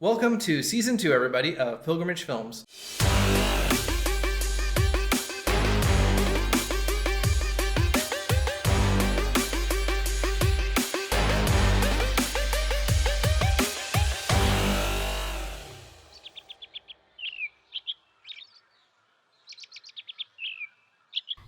Welcome to Season 2, everybody, of Pilgrimage Films.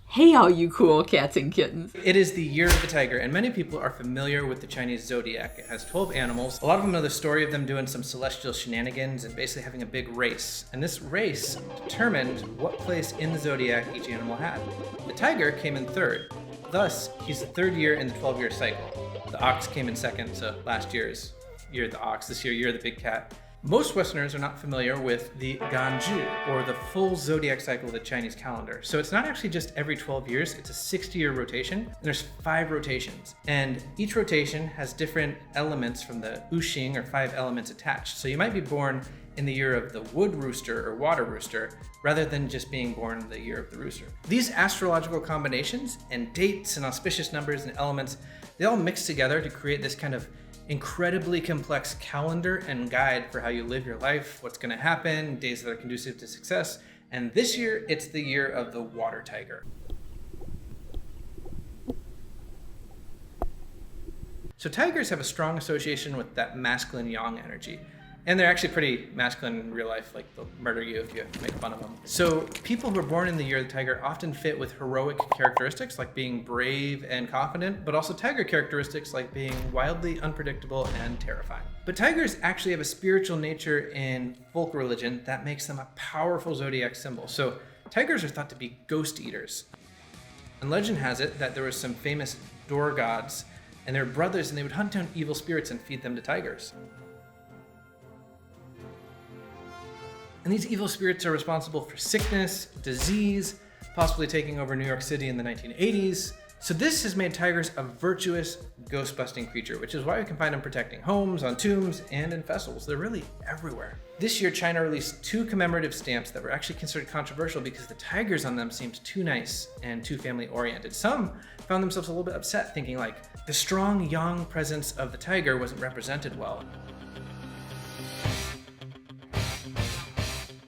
Hey, all you cool cats and kittens. It is the Year of the Tiger, and many people are familiar with the Chinese Zodiac. It has 12 animals. A lot of them know the story of them doing some celestial shenanigans and basically having a big race. And this race determined what place in the Zodiac each animal had. The tiger came in third. Thus, he's the third year in the 12-year cycle. The ox came in second, so last year's Year of the Ox, this year of the big cat. Most Westerners are not familiar with the Ganzhi, or the full zodiac cycle of the Chinese calendar. So it's not actually just every 12 years, it's a 60-year rotation. And there's 5 rotations. And each rotation has different elements from the Uxing, or 5 elements attached. So you might be born in the year of the wood rooster or water rooster, rather than just being born in the year of the rooster. These astrological combinations and dates and auspicious numbers and elements, they all mix together to create this kind of incredibly complex calendar and guide for how you live your life, what's going to happen, days that are conducive to success. And this year, it's the year of the water tiger. So tigers have a strong association with that masculine yang energy. And they're actually pretty masculine in real life, like they'll murder you if you make fun of them. So people who are born in the year of the tiger often fit with heroic characteristics like being brave and confident, but also tiger characteristics like being wildly unpredictable and terrifying. But tigers actually have a spiritual nature in folk religion that makes them a powerful zodiac symbol. So tigers are thought to be ghost eaters. And legend has it that there were some famous door gods and they were brothers, and they would hunt down evil spirits and feed them to tigers. And these evil spirits are responsible for sickness, disease, possibly taking over New York City in the 1980s. So this has made tigers a virtuous, ghost-busting creature, which is why we can find them protecting homes, on tombs, and in festivals. They're really everywhere. This year, China released 2 commemorative stamps that were actually considered controversial because the tigers on them seemed too nice and too family-oriented. Some found themselves a little bit upset, thinking like, the strong, yang presence of the tiger wasn't represented well.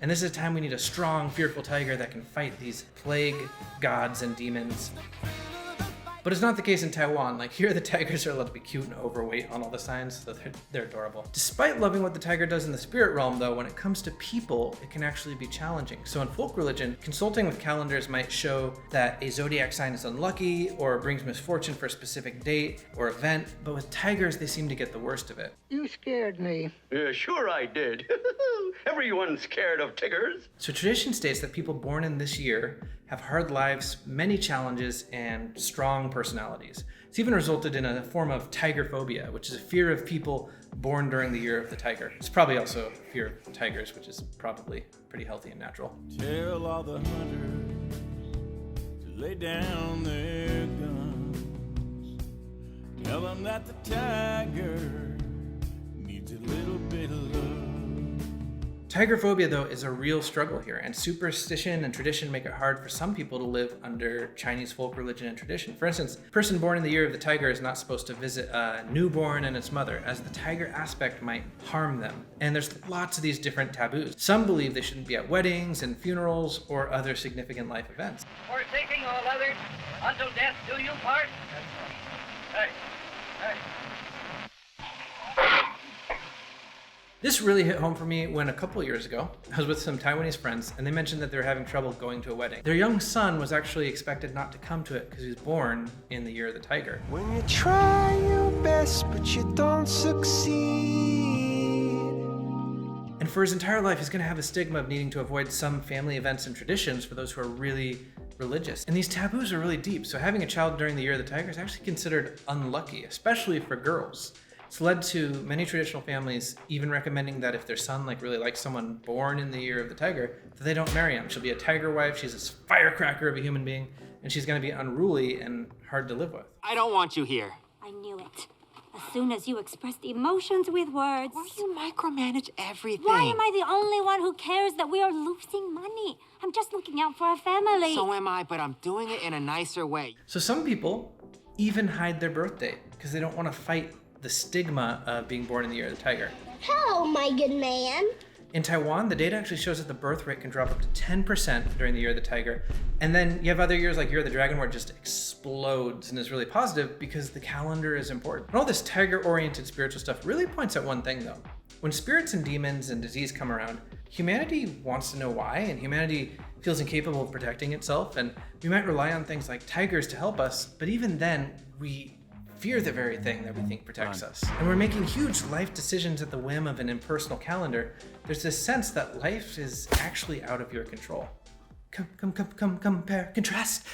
And this is a time we need a strong, fearful tiger that can fight these plague gods and demons. But it's not the case in Taiwan. Like here, the tigers are allowed to be cute and overweight on all the signs, so they're adorable. Despite loving what the tiger does in the spirit realm, though, when it comes to people, it can actually be challenging. So in folk religion, consulting with calendars might show that a zodiac sign is unlucky or brings misfortune for a specific date or event, but with tigers, they seem to get the worst of it. You scared me. Yeah, sure I did. Everyone's scared of tigers. So tradition states that people born in this year have hard lives, many challenges, and strong personalities. It's even resulted in a form of tiger phobia, which is a fear of people born during the year of the tiger. It's probably also a fear of tigers, which is probably pretty healthy and natural. Tell all the hunters to lay down their guns. Tell them that the tiger needs a little bit of love. Tiger phobia, though, is a real struggle here, and superstition and tradition make it hard for some people to live under Chinese folk religion and tradition. For instance, a person born in the year of the tiger is not supposed to visit a newborn and its mother, as the tiger aspect might harm them. And there's lots of these different taboos. Some believe they shouldn't be at weddings and funerals or other significant life events. Forsaking all others, until death do you part. Hey, hey. This really hit home for me when a couple years ago, I was with some Taiwanese friends and they mentioned that they were having trouble going to a wedding. Their young son was actually expected not to come to it because he was born in the year of the tiger. When you try your best but you don't succeed. And for his entire life, he's going to have a stigma of needing to avoid some family events and traditions for those who are really religious. And these taboos are really deep, so having a child during the year of the tiger is actually considered unlucky, especially for girls. It's led to many traditional families even recommending that if their son really likes someone born in the year of the tiger, that they don't marry him. She'll be a tiger wife, she's this firecracker of a human being, and she's gonna be unruly and hard to live with. I don't want you here. I knew it. As soon as you expressed emotions with words. Why do you micromanage everything? Why am I the only one who cares that we are losing money? I'm just looking out for our family. So am I, but I'm doing it in a nicer way. So some people even hide their birthday because they don't want to fight the stigma of being born in the year of the tiger. Hello, my good man. In Taiwan, the data actually shows that the birth rate can drop up to 10% during the year of the tiger. And then you have other years like Year of the Dragon where it just explodes and is really positive because the calendar is important. And all this tiger-oriented spiritual stuff really points at one thing though. When spirits and demons and disease come around, humanity wants to know why, and humanity feels incapable of protecting itself, and we might rely on things like tigers to help us, but even then, we fear the very thing that we think protects us. And we're making huge life decisions at the whim of an impersonal calendar. There's this sense that life is actually out of your control. Compare, contrast. Compare, and trust.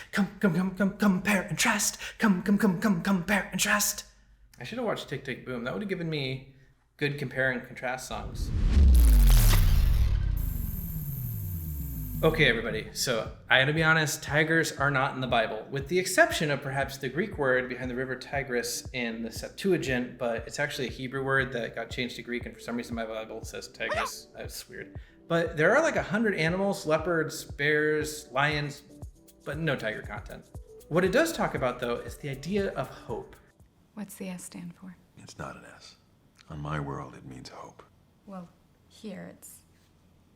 Compare, and trust. I should have watched Tick, Tick, Boom. That would have given me good compare and contrast songs. Okay, everybody, so I gotta be honest, tigers are not in the Bible, with the exception of perhaps the Greek word behind the river Tigris in the Septuagint, but it's actually a Hebrew word that got changed to Greek, and for some reason my Bible says Tigris. That's weird. But there are like 100 animals, leopards, bears, lions, but no tiger content. What it does talk about, though, is the idea of hope. What's the S stand for? It's not an S. On my world, it means hope. Well, here it's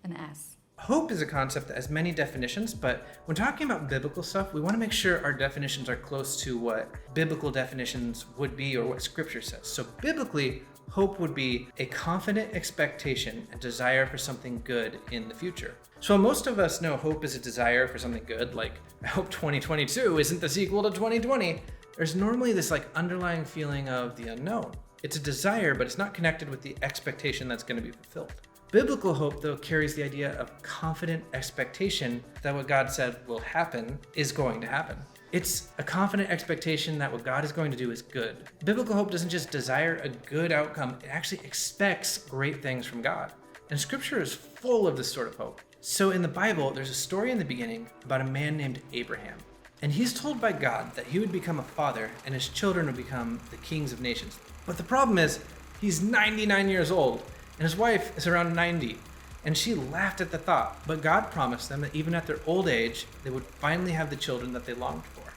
an S. Hope is a concept that has many definitions, but when talking about biblical stuff, we want to make sure our definitions are close to what biblical definitions would be or what scripture says. So biblically, hope would be a confident expectation and desire for something good in the future. So most of us know hope is a desire for something good, like I hope 2022 isn't the sequel to 2020. There's normally this like underlying feeling of the unknown. It's a desire, but it's not connected with the expectation that's going to be fulfilled. Biblical hope, though, carries the idea of confident expectation that what God said will happen is going to happen. It's a confident expectation that what God is going to do is good. Biblical hope doesn't just desire a good outcome, it actually expects great things from God. And scripture is full of this sort of hope. So in the Bible, there's a story in the beginning about a man named Abraham. And he's told by God that he would become a father and his children would become the kings of nations. But the problem is, he's 99 years old. And his wife is around 90, and she laughed at the thought, but God promised them that even at their old age, they would finally have the children that they longed for.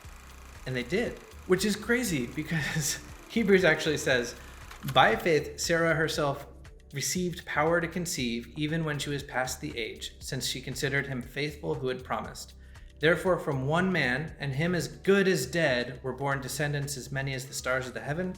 And they did, which is crazy because Hebrews actually says, by faith, Sarah herself received power to conceive even when she was past the age, since she considered him faithful who had promised. Therefore, from one man, and him as good as dead, were born descendants as many as the stars of the heaven,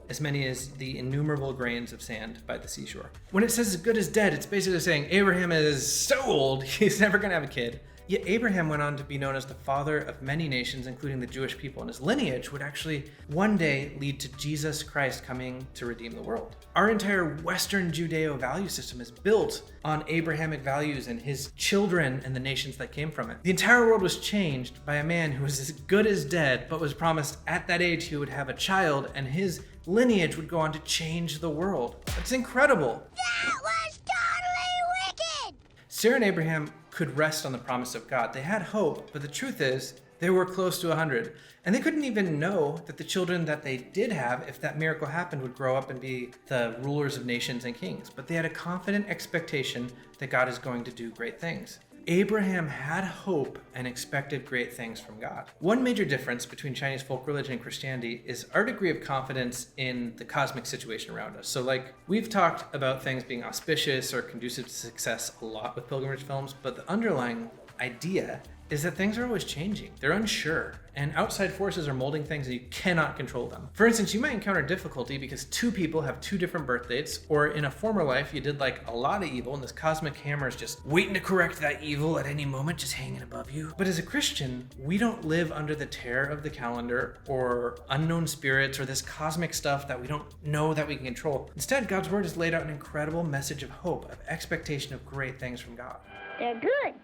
as many as the innumerable grains of sand by the seashore. When it says as good as dead, it's basically saying Abraham is so old, he's never gonna have a kid. Yet Abraham went on to be known as the father of many nations, including the Jewish people, and his lineage would actually one day lead to Jesus Christ coming to redeem the world. Our entire Western Judeo value system is built on Abrahamic values and his children and the nations that came from it. The entire world was changed by a man who was as good as dead, but was promised at that age he would have a child, and his lineage would go on to change the world. That's incredible. That was totally wicked! Sarah and Abraham could rest on the promise of God. They had hope, but the truth is, they were close to 100. And they couldn't even know that the children that they did have, if that miracle happened, would grow up and be the rulers of nations and kings. But they had a confident expectation that God is going to do great things. Abraham had hope and expected great things from God. One major difference between Chinese folk religion and Christianity is our degree of confidence in the cosmic situation around us. So like, we've talked about things being auspicious or conducive to success a lot with pilgrimage films, but the underlying idea is that things are always changing. They're unsure, and outside forces are molding things and you cannot control them. For instance, you might encounter difficulty because two people have two different birth dates, or in a former life you did like a lot of evil and this cosmic hammer is just waiting to correct that evil at any moment, just hanging above you. But as a Christian, we don't live under the terror of the calendar or unknown spirits or this cosmic stuff that we don't know that we can control. Instead, God's word has laid out an incredible message of hope, of expectation of great things from God. They're good.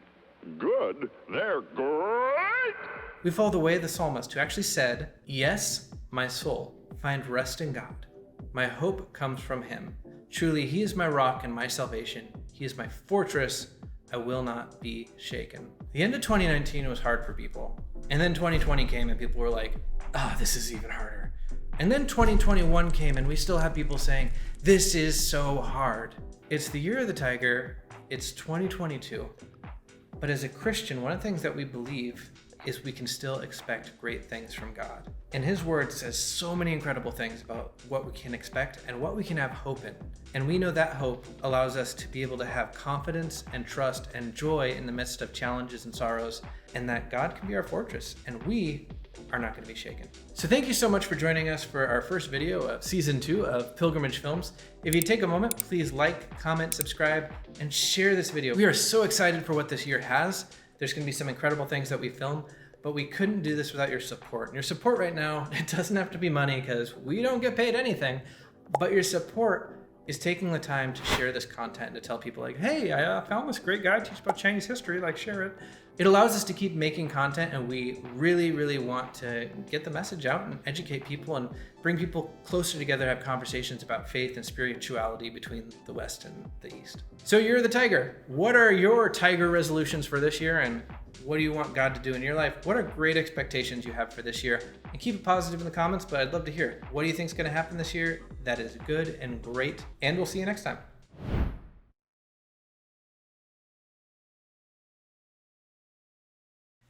Good? They're great! We follow the way of the psalmist who actually said, "Yes, my soul, find rest in God. My hope comes from him. Truly, he is my rock and my salvation. He is my fortress. I will not be shaken." The end of 2019 was hard for people. And then 2020 came and people were like, this is even harder. And then 2021 came and we still have people saying, this is so hard. It's the year of the tiger. It's 2022. But as a Christian, one of the things that we believe is we can still expect great things from God. And his word says so many incredible things about what we can expect and what we can have hope in. And we know that hope allows us to be able to have confidence and trust and joy in the midst of challenges and sorrows, and that God can be our fortress and we are not going to be shaken. So thank you so much for joining us for our first video of season 2 of Pilgrimage Films. If you take a moment, please like, comment, subscribe, and share this video. We are so excited for what this year has. There's going to be some incredible things that we film, but we couldn't do this without your support. And your support right now, it doesn't have to be money because we don't get paid anything, but your support is taking the time to share this content and to tell people like, hey, I found this great guy teach about Chinese history, like share it. It allows us to keep making content, and we really, really want to get the message out and educate people and bring people closer together, have conversations about faith and spirituality between the West and the East. So you're the tiger. What are your tiger resolutions for this year, and what do you want God to do in your life? What are great expectations you have for this year? And keep it positive in the comments, but I'd love to hear it. What do you think is going to happen this year that is good and great? And we'll see you next time.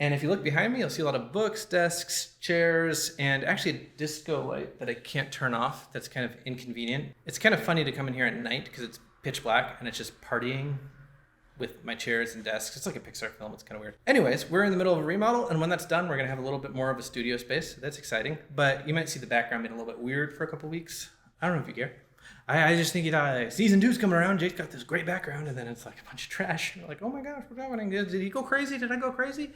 And if you look behind me, you'll see a lot of books, desks, chairs, and actually a disco light that I can't turn off. That's kind of inconvenient. It's kind of funny to come in here at night because it's pitch black and it's just partying with my chairs and desks. It's like a Pixar film. It's kind of weird. Anyways, we're in the middle of a remodel, and when that's done, we're going to have a little bit more of a studio space. That's exciting. But you might see the background being a little bit weird for a couple weeks. I don't know if you care. I just think season 2's coming around. Jake's got this great background, and then it's like a bunch of trash. And you're like, oh my gosh, what's happening? Did he go crazy? Did I go crazy?